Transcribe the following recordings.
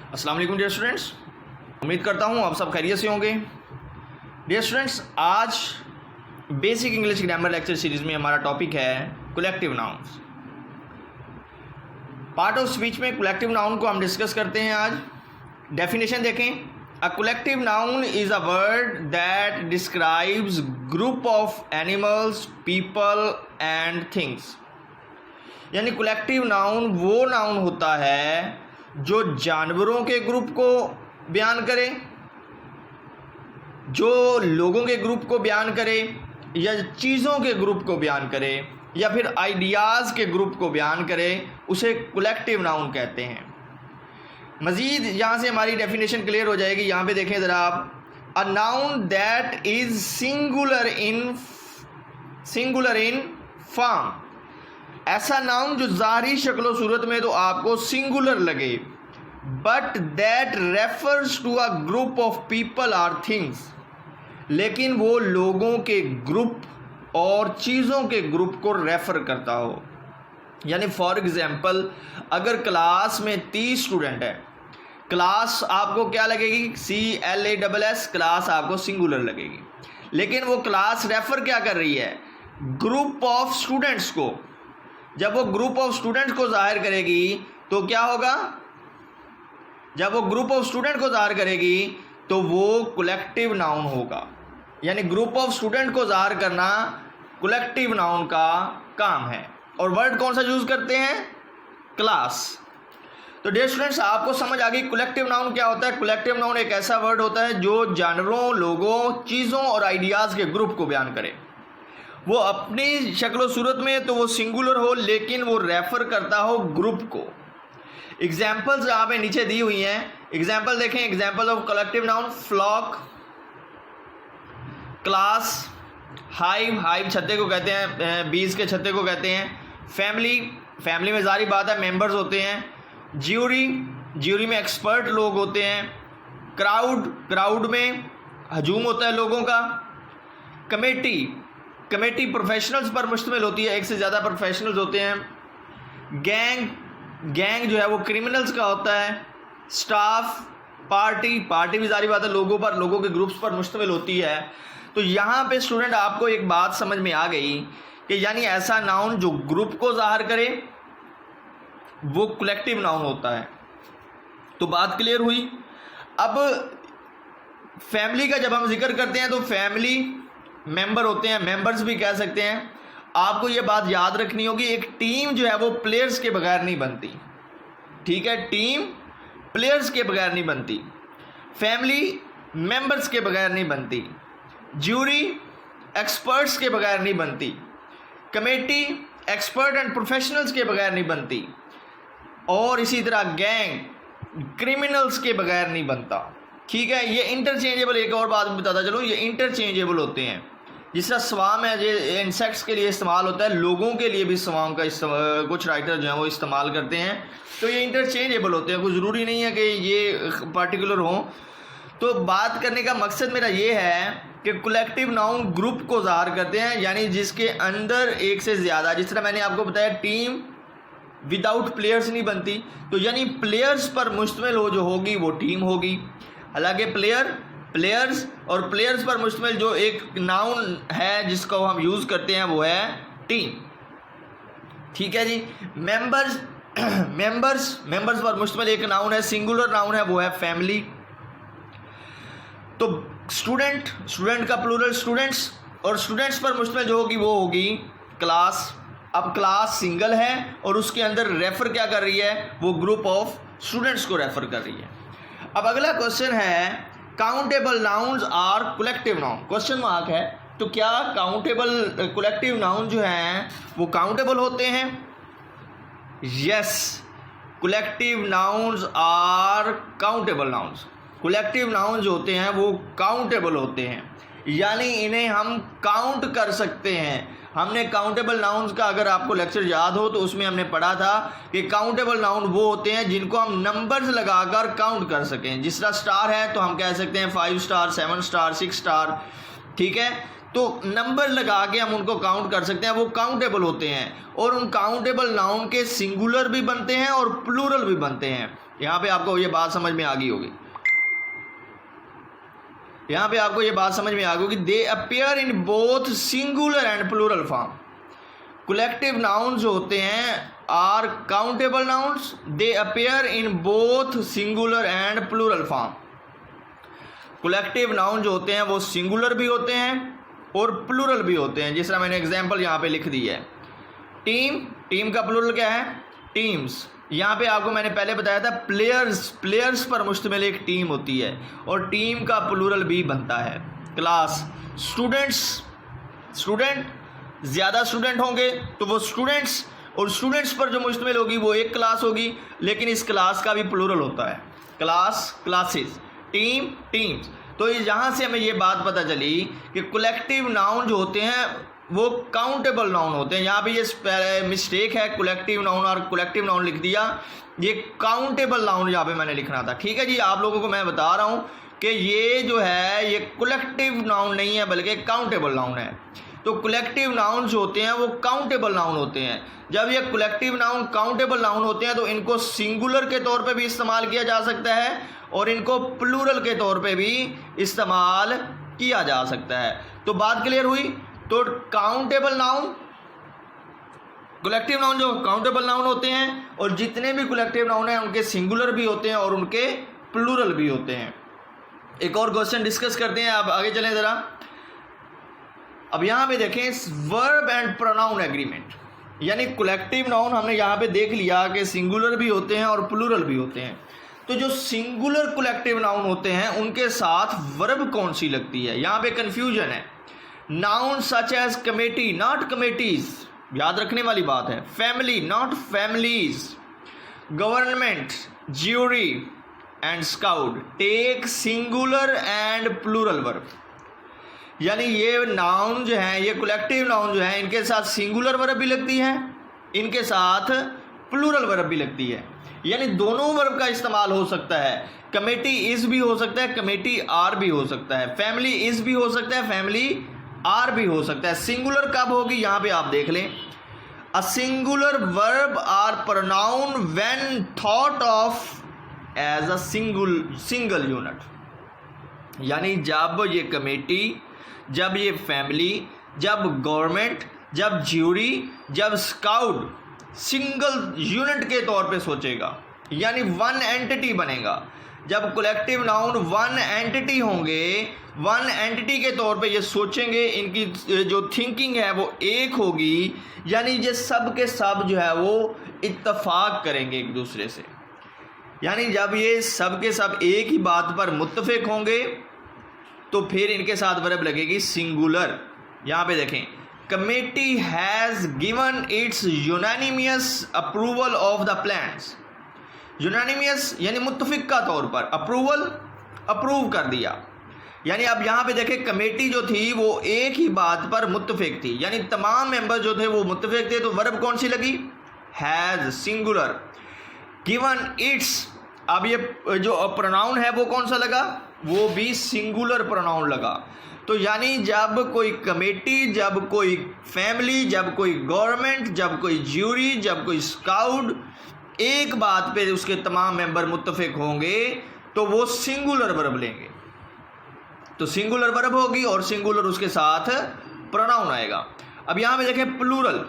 अस्सलाम वालेकुम dear students, उम्मीद करता हूँ आप सब खैरियत से होंगे। डियर स्टूडेंट्स, आज basic English grammar lecture series में हमारा टॉपिक है collective nouns. Part of speech में कलेक्टिव नाउन को हम डिस्कस करते हैं। आज डेफिनेशन देखें। A collective noun is a word that describes group of animals, people and things. यानी कलेक्टिव नाउन वो नाउन होता है जो जानवरों के ग्रुप को बयान करे, जो लोगों के ग्रुप को बयान करे, या चीज़ों के ग्रुप को बयान करे, या फिर आइडियाज़ के ग्रुप को बयान करे, उसे कलेक्टिव नाउन कहते हैं। मज़ीद यहाँ से हमारी डेफिनेशन क्लियर हो जाएगी। यहाँ पे देखें ज़रा आप। A noun that is singular in form. ऐसा नाउन जो ज़ाहिरी शक्ल सूरत में तो आपको सिंगुलर लगे, but that refers to a group of people or things, लेकिन वो लोगों के ग्रुप और चीज़ों के ग्रुप को रेफ़र करता हो। यानी फॉर एग्ज़ाम्पल, अगर क्लास में 30 स्टूडेंट है, क्लास आपको क्या लगेगी? CLASS, क्लास आपको सिंगुलर लगेगी, लेकिन वो क्लास रेफ़र क्या कर रही है? ग्रुप ऑफ स्टूडेंट्स को। जब वो ग्रुप ऑफ स्टूडेंट्स को जाहिर करेगी तो क्या होगा? जब वो ग्रुप ऑफ स्टूडेंट को जाहिर करेगी तो वो कलेक्टिव नाउन होगा। यानी ग्रुप ऑफ स्टूडेंट को जाहिर करना कलेक्टिव नाउन का काम है। और वर्ड कौन सा यूज़ करते हैं? क्लास। तो डियर स्टूडेंट्स, आपको समझ आ गई कलेक्टिव नाउन क्या होता है। कलेक्टिव नाउन एक ऐसा वर्ड होता है जो जानवरों, लोगों, चीज़ों और आइडियाज़ के ग्रुप को बयान करे। वो अपनी शक्ल सूरत में तो वो सिंगुलर हो, लेकिन वो रेफ़र करता हो ग्रुप को। एग्जाम्पल्स यहाँ पे नीचे दी हुई हैं। एग्जाम्पल देखें। Example of collective noun: flock, class, hive, hive छत्ते को कहते हैं, बीज के छत्ते को कहते हैं। फैमिली, फैमिली में जारी बात है मेंबर्स होते हैं। ज्यूरी, ज्यूरी में एक्सपर्ट लोग होते हैं। क्राउड, क्राउड में हजूम होता है लोगों का। कमेटी, कमेटी प्रोफेशनल्स पर मुश्तमिल होती है, एक से ज़्यादा प्रोफेशनल्स होते हैं। गैंग, गैंग जो है वो क्रिमिनल्स का होता है। स्टाफ, पार्टी, पार्टी भी जारी बात है लोगों पर, लोगों के ग्रुप्स पर मुश्तमिल होती है। तो यहाँ पे स्टूडेंट आपको एक बात समझ में आ गई कि यानी ऐसा नाउन जो ग्रुप को ज़ाहिर करे वो कलेक्टिव नाउन होता है। तो बात क्लियर हुई। अब फैमिली का जब हम जिक्र करते हैं तो फैमिली मेंबर होते हैं, मेंबर्स भी कह सकते हैं। आपको ये बात याद रखनी होगी, एक टीम जो है वो प्लेयर्स के बगैर नहीं बनती। ठीक है, टीम प्लेयर्स के बगैर नहीं बनती, फैमिली मेंबर्स के बगैर नहीं बनती, ज्यूरी एक्सपर्ट्स के बगैर नहीं बनती, कमेटी एक्सपर्ट एंड प्रोफेशनल्स के बगैर नहीं बनती, और इसी तरह गैंग क्रिमिनल्स के बगैर नहीं बनता। ठीक है, ये इंटरचेंजेबल, एक और बात बताता चलो, ये इंटरचेंजेबल होते हैं। जिस तरह स्वाम है, ये इंसेक्ट्स के लिए इस्तेमाल होता है, लोगों के लिए भी स्वाम का कुछ राइटर जो हैं वो इस्तेमाल करते हैं। तो ये इंटरचेंजेबल होते हैं, कोई ज़रूरी नहीं है कि ये पर्टिकुलर हों। तो बात करने का मकसद मेरा ये है कि कलेक्टिव नाउन ग्रुप को ज़ाहिर करते हैं, यानी जिसके अंदर एक से ज़्यादा, जिस तरह मैंने आपको बताया टीम विदाउट प्लेयर्स नहीं बनती, तो यानी प्लेयर्स पर मुश्तमिल हो जो होगी वो टीम होगी। हालांकि प्लेयर्स और प्लेयर्स पर मुश्तमिल जो एक नाउन है जिसको हम यूज़ करते हैं वो है टीम। ठीक है जी। मेंबर्स पर मुश्तमिल एक नाउन है, सिंगुलर नाउन है, वो है फैमिली। तो स्टूडेंट का प्लूरल स्टूडेंट्स, और स्टूडेंट्स पर मुश्तमिल जो होगी वो होगी क्लास। अब क्लास सिंगल है और उसके अंदर रेफ़र क्या कर रही है? वो ग्रुप ऑफ स्टूडेंट्स को रेफ़र कर रही है। अब अगला क्वेश्चन है, countable nouns or collective noun? Question mark है। तो क्या काउंटेबल कलेक्टिव नाउन जो हैं वो काउंटेबल होते हैं? Yes, collective nouns are countable nouns. Collective noun जो होते हैं वो काउंटेबल होते हैं, यानी इन्हें हम काउंट कर सकते हैं। हमने काउंटेबल नाउन्स का, अगर आपको लेक्चर याद हो तो उसमें हमने पढ़ा था कि काउंटेबल नाउन वो होते हैं जिनको हम नंबर्स लगाकर काउंट कर सकें। जिस तरह स्टार है तो हम कह सकते हैं 5 स्टार, 7 स्टार, 6 स्टार। ठीक है, तो नंबर लगा के हम उनको काउंट कर सकते हैं, वो काउंटेबल होते हैं। और उन काउंटेबल नाउन के सिंगुलर भी बनते हैं और प्लूरल भी बनते हैं। यहाँ पे आपको ये बात समझ में आ गई होगी, यहाँ पे आपको ये बात समझ में आ गई होगी। They appear in both singular and plural form. Collective nouns होते हैं are countable nouns, they appear in both singular and plural form. Collective noun जो होते हैं वो सिंगुलर भी होते हैं और प्लूरल भी होते हैं। जिस तरह मैंने एग्जांपल यहाँ पे लिख दी है, टीम, टीम का प्लूरल क्या है? टीम्स। यहाँ पे आपको मैंने पहले बताया था प्लेयर्स, प्लेयर्स पर मुश्तमिल एक टीम होती है और टीम का प्लूरल भी बनता है। क्लास, स्टूडेंट्स, स्टूडेंट, ज़्यादा स्टूडेंट होंगे तो वो स्टूडेंट्स, और स्टूडेंट्स पर जो मुश्तमिल होगी वो एक क्लास होगी, लेकिन इस क्लास का भी प्लूरल होता है। Class, classes, team, teams. तो यहाँ से हमें ये बात पता चली कि कलेक्टिव नाउन जो होते हैं वो काउंटेबल नाउन होते हैं। यहाँ पे ये मिस्टेक है, कलेक्टिव नाउन और कलेक्टिव नाउन लिख दिया, ये काउंटेबल नाउन यहाँ पे मैंने लिखना था। ठीक है जी, आप लोगों को मैं बता रहा हूँ कि ये जो है ये कलेक्टिव नाउन नहीं है बल्कि काउंटेबल नाउन है। तो कलेक्टिव नाउन जो होते हैं वो काउंटेबल नाउन होते हैं। जब ये कलेक्टिव नाउन काउंटेबल नाउन होते हैं तो इनको सिंगुलर के तौर पे भी इस्तेमाल किया जा सकता है और इनको प्लूरल के तौर पे भी इस्तेमाल किया जा सकता है। तो बात क्लियर हुई। तो काउंटेबल नाउन, कलेक्टिव नाउन जो काउंटेबल नाउन होते हैं और जितने भी कलेक्टिव नाउन हैं उनके सिंगुलर भी होते हैं और उनके प्लूरल भी होते हैं। एक और क्वेश्चन डिस्कस करते हैं, आप आगे चलें ज़रा। अब यहाँ पे देखें वर्ब एंड प्रोनाउन एग्रीमेंट, यानी कलेक्टिव नाउन हमने यहाँ पे देख लिया कि सिंगुलर भी होते हैं और प्लूरल भी होते हैं। तो जो सिंगुलर कलेक्टिव नाउन होते हैं उनके साथ वर्ब कौन सी लगती है, यहाँ पे कंफ्यूजन है। Noun such as committee not committees, याद रखने वाली बात है। Family not families, government, jury and scout take singular and plural verb. यानी ये नाउन जो है, ये कलेक्टिव नाउन जो है, इनके साथ सिंगुलर वर्ब भी लगती है, इनके साथ प्लूरल वर्ब भी लगती है। यानी दोनों वर्ब का इस्तेमाल हो सकता है। कमेटी इज भी हो सकता है, कमेटी आर भी हो सकता है, फैमिली इज भी हो सकता है, फैमिली आर भी हो सकता है। सिंगुलर कब होगी यहाँ पे आप देख लें। A singular verb or pronoun when thought of as a single unit. यानी जब ये कमेटी, जब ये फैमिली, जब गवर्नमेंट, जब ज्यूरी, जब स्काउट सिंगल यूनिट के तौर पे सोचेगा, यानी वन एंटिटी बनेगा। जब कलेक्टिव नाउन वन एंटिटी होंगे, वन एंटिटी के तौर पे ये सोचेंगे, इनकी जो थिंकिंग है वो एक होगी, यानी ये सब के सब जो है वो इत्तफाक करेंगे एक दूसरे से। यानी जब ये सब के सब एक ही बात पर मुत्तफिक होंगे तो फिर इनके साथ वर्ब लगेगी सिंगुलर। यहाँ पे देखें, committee has given its unanimous approval of the plans. Unanimous यानी मुत्तफिक का तौर पर, अप्रूवल अप्रूव कर दिया। यानी अब यहाँ पे देखें कमेटी जो थी वो एक ही बात पर मुत्तफिक थी, यानी तमाम मेंबर जो थे वो मुत्तफिक थे। तो वर्ब कौन सी लगी? Has, singular. गिवन इट्स, अब ये जो प्रोनाउन है वो कौन सा लगा? वो भी सिंगुलर प्रोनाउन लगा। तो यानी जब कोई कमेटी, जब कोई फैमिली, जब कोई गवर्नमेंट, जब कोई ज्यूरी, जब कोई स्काउट एक बात पे उसके तमाम मेंबर मुत्तफिक होंगे तो वो सिंगुलर वर्ब लेंगे। तो सिंगुलर वर्ब होगी और सिंगुलर उसके साथ प्रोनाउन आएगा। अब यहाँ पे देखें प्लूरल,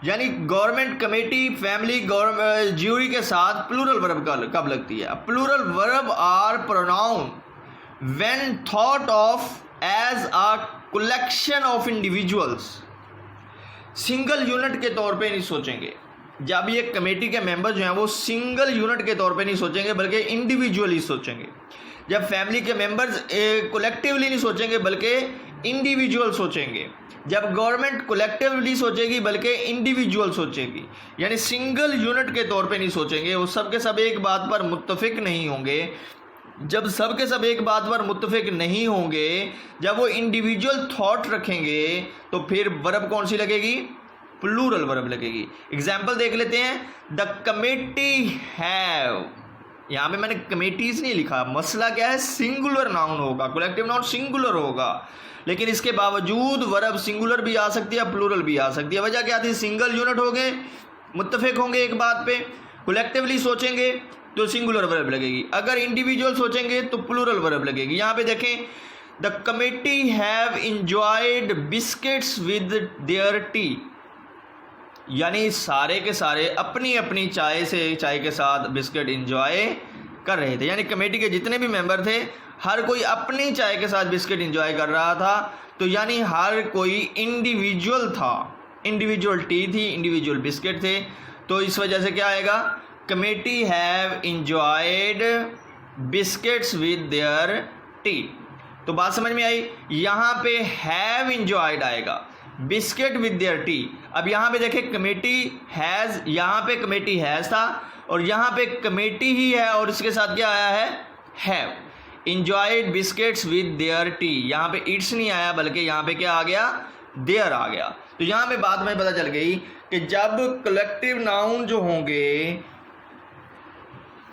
यानी गवर्नमेंट, कमेटी, फैमिली, ज्यूरी के साथ प्लूरल वर्ब कब लगती है? Plural verb or pronoun when thought of as a collection of individuals. Single unit के तौर पे नहीं सोचेंगे। जब ये कमेटी के मेंबर जो हैं वो सिंगल यूनिट के तौर पे नहीं सोचेंगे बल्कि इंडिविजुअली सोचेंगे। जब फैमिली के मेंबर्स कलेक्टिवली नहीं सोचेंगे बल्कि इंडिविजुअल सोचेंगे। जब गवर्नमेंट कलेक्टिवली सोचेगी बल्कि इंडिविजुअल सोचेगी, यानी सिंगल यूनिट के तौर पे नहीं सोचेंगे। वो सब के सब एक बात पर मुत्तफिक नहीं होंगे। जब सब के सब एक बात पर मुत्तफिक नहीं होंगे, जब वो इंडिविजुअल थॉट रखेंगे तो फिर वर्ब कौन सी लगेगी? प्लूरल वर्ब लगेगी। एग्जाम्पल देख लेते हैं। द कमेटी हैव, यहाँ पे मैंने कमेटीज नहीं लिखा, मसला क्या है? सिंगुलर नाउन होगा, कलेक्टिव नाउन सिंगुलर होगा, लेकिन इसके बावजूद वर्ब सिंगुलर भी आ सकती है, प्लूरल भी आ सकती है। वजह क्या थी? सिंगल यूनिट हो गए, मुत्तफिक होंगे एक बात पे, कलेक्टिवली सोचेंगे, तो सिंगुलर वर्ब लगेगी। अगर इंडिविजुअल सोचेंगे तो प्लूरल वर्ब लगेगी। यहाँ पे देखें, the committee have enjoyed biscuits with their T, यानी सारे के सारे अपनी अपनी चाय के साथ बिस्किट इंजॉय कर रहे थे। यानी कमेटी के जितने भी मेंबर थे हर कोई अपनी चाय के साथ बिस्किट इंजॉय कर रहा था। तो यानी हर कोई इंडिविजुअल था, इंडिविजुअल टी थी, इंडिविजुअल बिस्किट थे। तो इस वजह से क्या आएगा, committee have enjoyed biscuits with their T. तो बात समझ में आई। यहाँ पे हैव इंजॉयड आएगा, बिस्किट विद देयर टी। अब यहाँ पे देखें कमेटी हैज़, यहाँ पे कमेटी हैज़ था और यहाँ पे कमेटी ही है और इसके साथ क्या आया है, have enjoyed biscuits with their T. यहाँ पे इट्स नहीं आया बल्कि यहाँ पे क्या आ गया, देयर आ गया। तो यहाँ पे बात में पता चल गई कि जब कलेक्टिव नाउन जो होंगे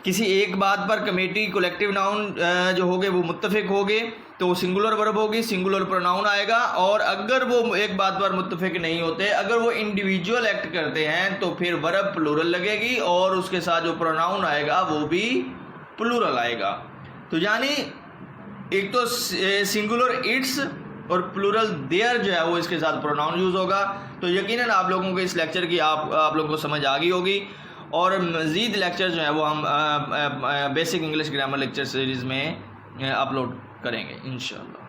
किसी एक बात पर, कमेटी कलेक्टिव नाउन जो होंगे वो मुत्तफिक होंगे तो सिंगुलर वर्ब होगी, सिंगुलर प्रोनाउन आएगा। और अगर वो एक बात पर मुत्तफिक नहीं होते, अगर वो इंडिविजुअल एक्ट करते हैं तो फिर वर्ब प्लूरल लगेगी और उसके साथ जो प्रोनाउन आएगा वो भी प्लूरल आएगा। तो यानी एक तो सिंगुलर इट्स और प्लूरल देयर जो है वो इसके साथ प्रोनाउन यूज़ होगा। तो यकीनन आप लोगों को इस लेक्चर की आप लोगों को समझ आ गई होगी। और मज़ीद लेक्चर जो है वो हम basic English grammar lecture series में अपलोड करेंगे इंशाअल्लाह।